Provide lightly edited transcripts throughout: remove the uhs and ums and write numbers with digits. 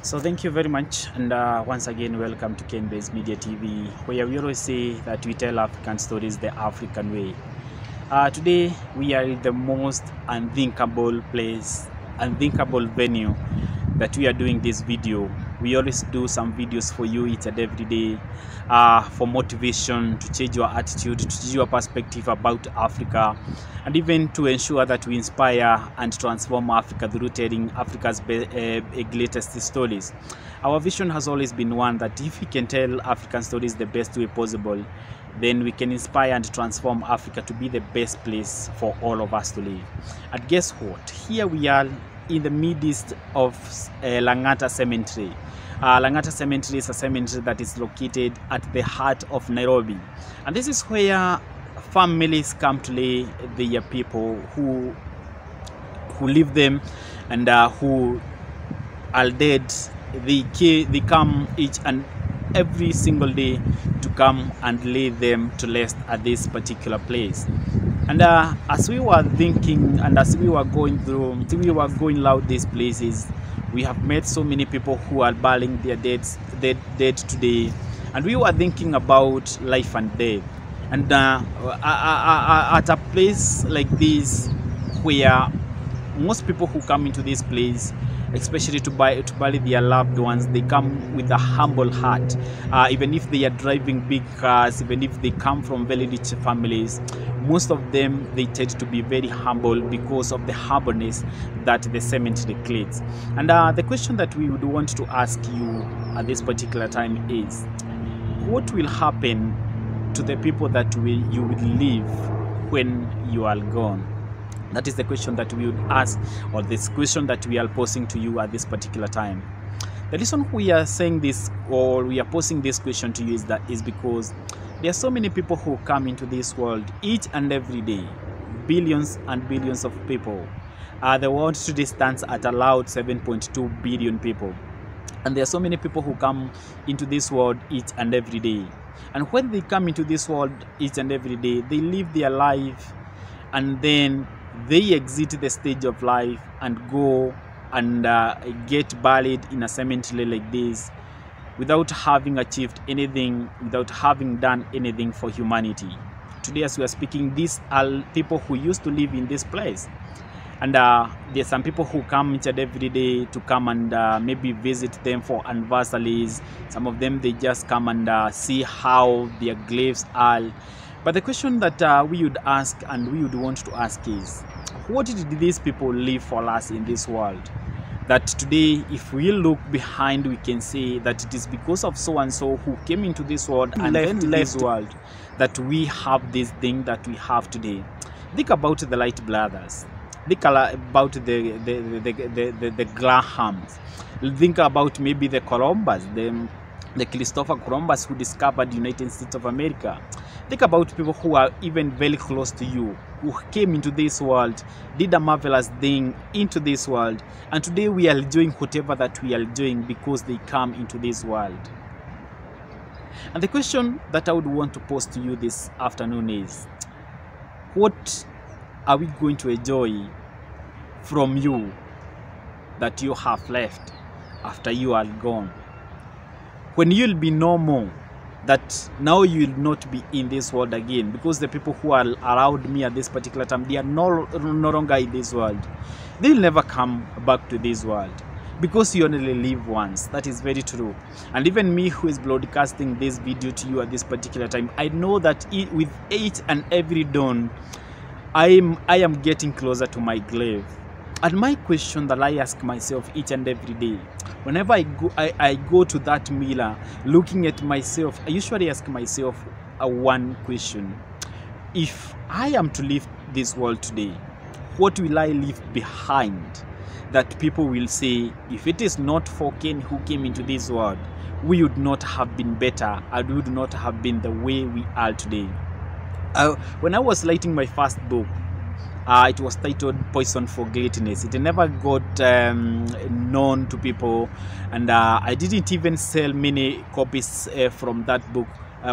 So thank you very much, and once again welcome to Ken-Based Media TV, where we always say that we tell African stories the African way. Today we are in the most unthinkable place, unthinkable venue that we are doing this video. We always do some videos for you each and every day for motivation, to change your attitude, to change your perspective about Africa, and even to ensure that we inspire and transform Africa through telling Africa's greatest stories. Our vision has always been one that if we can tell African stories the best way possible, then we can inspire and transform Africa to be the best place for all of us to live. And guess what? Here we are in the midst of Lang'ata Cemetery. Lang'ata Cemetery is a cemetery that is located at the heart of Nairobi, and this is where families come to lay their people who live them and who are dead. They come each and every single day to come and lay them to rest at this particular place. And as we were thinking and as we were going out these places, we have met so many people who are burying their dead today, and we were thinking about life and death. And at a place like this, where most people who come into this place, especially to bury their loved ones, they come with a humble heart. Even if they are driving big cars, even if they come from very rich families, most of them, they tend to be very humble because of the humbleness that the cemetery creates. And the question that we would want to ask you at this particular time is, what will happen to the people that you will leave when you are gone? That is the question that we would ask, or this question that we are posing to you at this particular time. The reason we are saying this, or we are posing this question to you, is because there are so many people who come into this world each and every day, billions and billions of people. The world today stands at a loud 7.2 billion people, and there are so many people who come into this world each and every day. And when they come into this world each and every day, they live their life, and then they exit the stage of life and go and get buried in a cemetery like this, without having achieved anything, without having done anything for humanity. Today as we are speaking, these are people who used to live in this place. And there's some people who come each and every day to come and maybe visit them for anniversaries. Some of them, they just come and see how their graves are. But the question that we would ask and we would want to ask is, what did these people leave for us in this world? That today, if we look behind, we can say that it is because of so and so who came into this world and left this world that we have this thing that we have today. Think about the Wright brothers. Think about the Grahams. Think about maybe the Columbus, the Christopher Columbus who discovered the United States of America. Think about people who are even very close to you, who came into this world, did a marvelous thing into this world, and today we are doing whatever that we are doing because they come into this world. And the question that I would want to pose to you this afternoon is, what are we going to enjoy from you that you have left after you are gone? When you'll be no more, that now you will not be in this world again, because the people who are around me at this particular time, they are no longer in this world. They will never come back to this world, because you only live once. That is very true. And even me who is broadcasting this video to you at this particular time, I know that with each and every dawn, I am getting closer to my grave. And my question that I ask myself each and every day, whenever I go to that mirror, looking at myself, I usually ask myself one question. If I am to leave this world today, what will I leave behind that people will say, if it is not for Ken who came into this world, we would not have been better, and we would not have been the way we are today. When I was writing my first book, it was titled Poison for Greatness. It never got known to people, and I didn't even sell many copies from that book,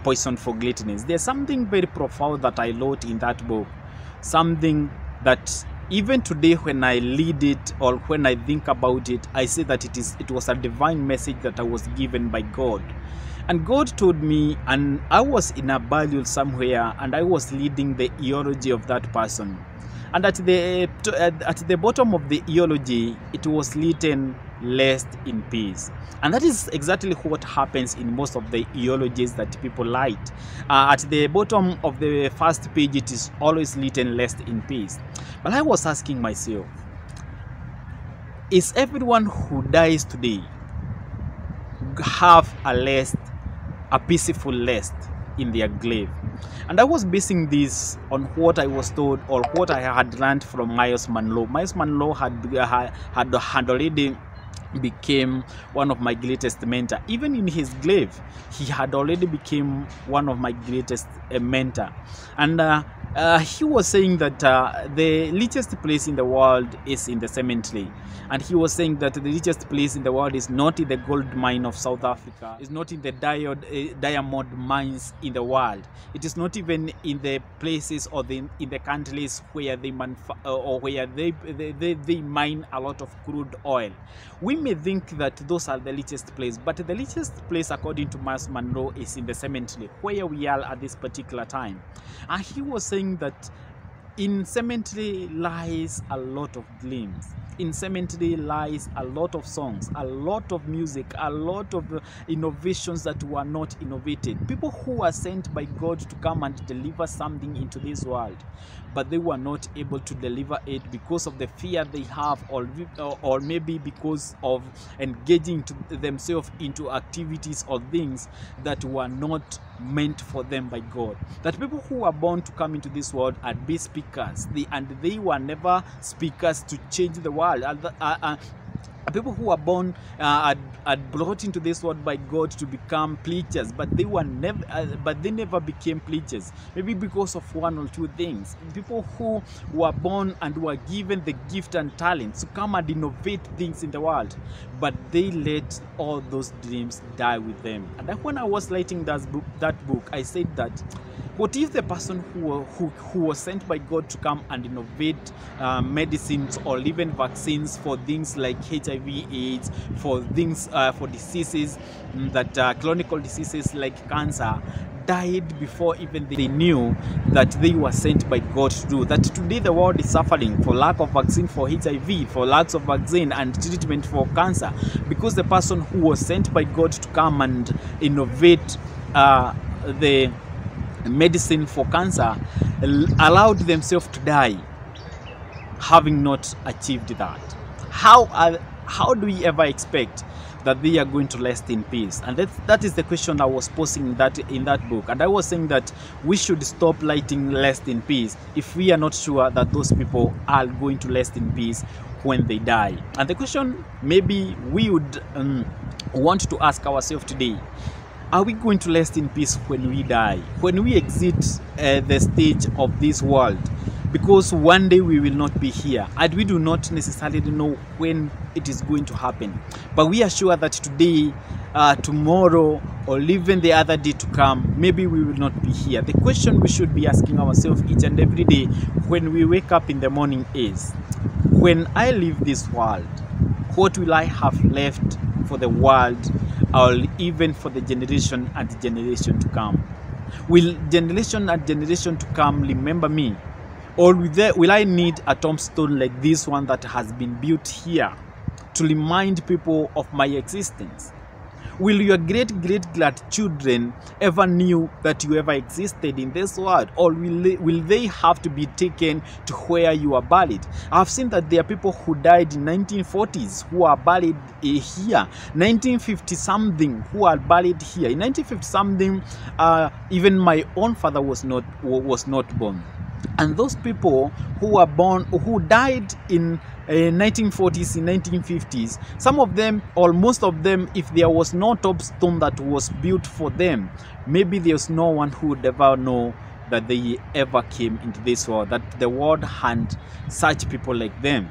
Poison for Greatness. There's something very profound that I wrote in that book, something that Even today, when I read it or when I think about it, I say that it was a divine message that I was given by God. And God told me, and I was in a burial somewhere, and I was reading the eulogy of that person. And at the bottom of the eulogy, it was written, "Rest in peace." And that is exactly what happens in most of the eulogies that people write. At the bottom of the first page, it is always written, "Rest in peace." But I was asking myself, is everyone who dies today have a rest, a peaceful rest in their grave? And I was basing this on what I was told or what I had learned from Myles Munroe. Myles Munroe had already became one of my greatest mentor. Even in his grave, he had already become one of my greatest mentor. And he was saying that the richest place in the world is in the cemetery. And he was saying that the richest place in the world is not in the gold mine of South Africa, is not in the diamond mines in the world. It is not even in the places or in the countries where they they mine a lot of crude oil. We may think that those are the richest place, but the richest place, according to Myles Munroe, is in the cemetery, where we are at this particular time. And he was saying that in cemetery lies a lot of dreams. In cemetery lies a lot of songs, a lot of music, a lot of innovations that were not innovated. People who are sent by God to come and deliver something into this world, but they were not able to deliver it because of the fear they have, or maybe because of engaging themselves into activities or things that were not meant for them by God. That people who are born to come into this world and be speakers, they were never speakers to change the world. People who were born are brought into this world by God to become preachers, but they never became preachers. Maybe because of one or two things. People who were born and were given the gift and talent to come and innovate things in the world, but they let all those dreams die with them. And when I was writing that book, I said that, what if the person who was sent by God to come and innovate medicines or even vaccines for things like HIV/AIDS, for things for diseases that chronic diseases like cancer, died before even they knew that they were sent by God to do that? Today the world is suffering for lack of vaccine for HIV, for lack of vaccine and treatment for cancer, because the person who was sent by God to come and innovate the medicine for cancer allowed themselves to die, having not achieved that. How do we ever expect that they are going to rest in peace? And that is the question I was posing in that book. And I was saying that we should stop writing rest in peace if we are not sure that those people are going to rest in peace when they die. And the question maybe we would want to ask ourselves today: are we going to rest in peace when we die, when we exit the stage of this world? Because one day we will not be here, and we do not necessarily know when it is going to happen. But we are sure that today, tomorrow, or even the other day to come, maybe we will not be here. The question we should be asking ourselves each and every day when we wake up in the morning is, when I leave this world, what will I have left for the world, or even for the generation and generation to come? Will generation and generation to come remember me? Or will I need a tombstone like this one that has been built here to remind people of my existence? Will your great-great-grandchildren ever knew that you ever existed in this world? Or will they have to be taken to where you are buried? I've seen that there are people who died in 1940s who are buried here. 1950-something who are buried here. In 1950-something, even my own father was not born. And those people who died in 1940s, in 1950s, some of them or most of them, if there was no tombstone that was built for them, maybe there's no one who would ever know that they ever came into this world, that the world had such people like them.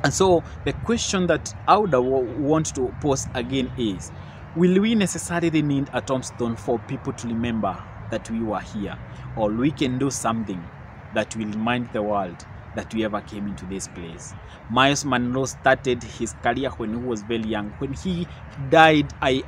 And so the question that I would want to pose again is, will we necessarily need a tombstone for people to remember that we were here? Or we can do something that will remind the world that we ever came into this place. Miles Monroe started his career when he was very young. When he died, I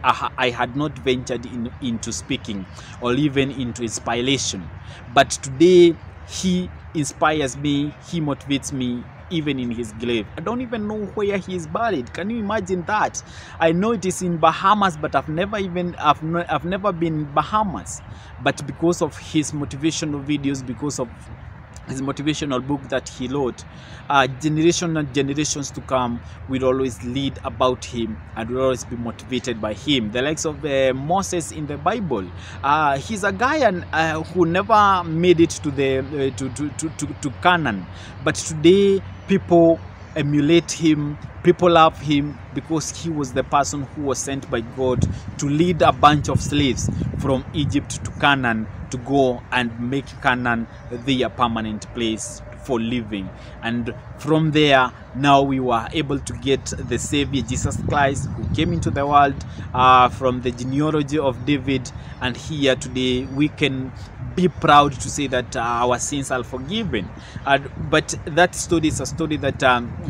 had not ventured into speaking or even into inspiration. But today, he inspires me, he motivates me, even in his grave. I don't even know where he is buried. Can you imagine that? I know it is in Bahamas, but I've never been in Bahamas. But because of his motivational videos, because of his motivational book that he wrote, generation and generations to come will always read about him and will always be motivated by him. The likes of Moses in the Bible, he's a guy who never made it to the to Canaan, but today people emulate him, people love him because he was the person who was sent by God to lead a bunch of slaves from Egypt to Canaan, to go and make Canaan their permanent place for living. And from there, now we were able to get the Savior Jesus Christ, who came into the world from the genealogy of David. And here today we can be proud to say that our sins are forgiven. But that story is a story that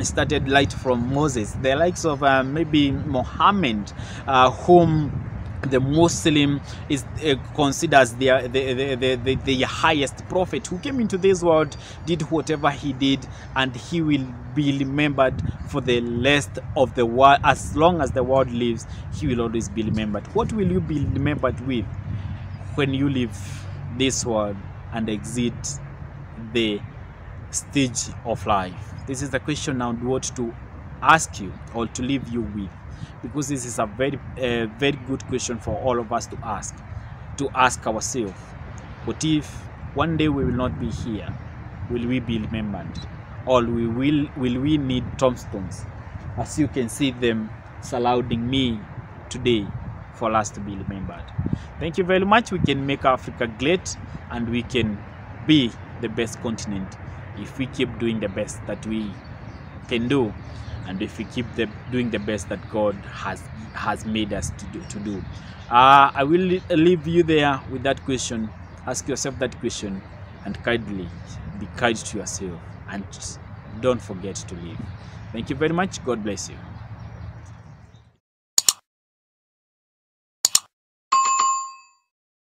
started right from Moses. The likes of maybe Muhammad, whom the Muslim is considers the highest prophet, who came into this world, did whatever he did, and he will be remembered for the rest of the world. As long as the world lives, he will always be remembered. What will you be remembered with when you leave this world and exit the stage of life? This is the question I would want to ask you, or to leave you with, because this is a very good question for all of us to ask ourselves. What if one day we will not be here? Will we be remembered, or will we need tombstones, as you can see them surrounding me today, for us to be remembered? Thank you very much. We can make Africa great, and we can be the best continent if we keep doing the best that we can do, and if we keep doing the best that God has made us to do. I will leave you there with that question. Ask yourself that question, and kindly be kind to yourself, and don't forget to live. Thank you very much. God bless you.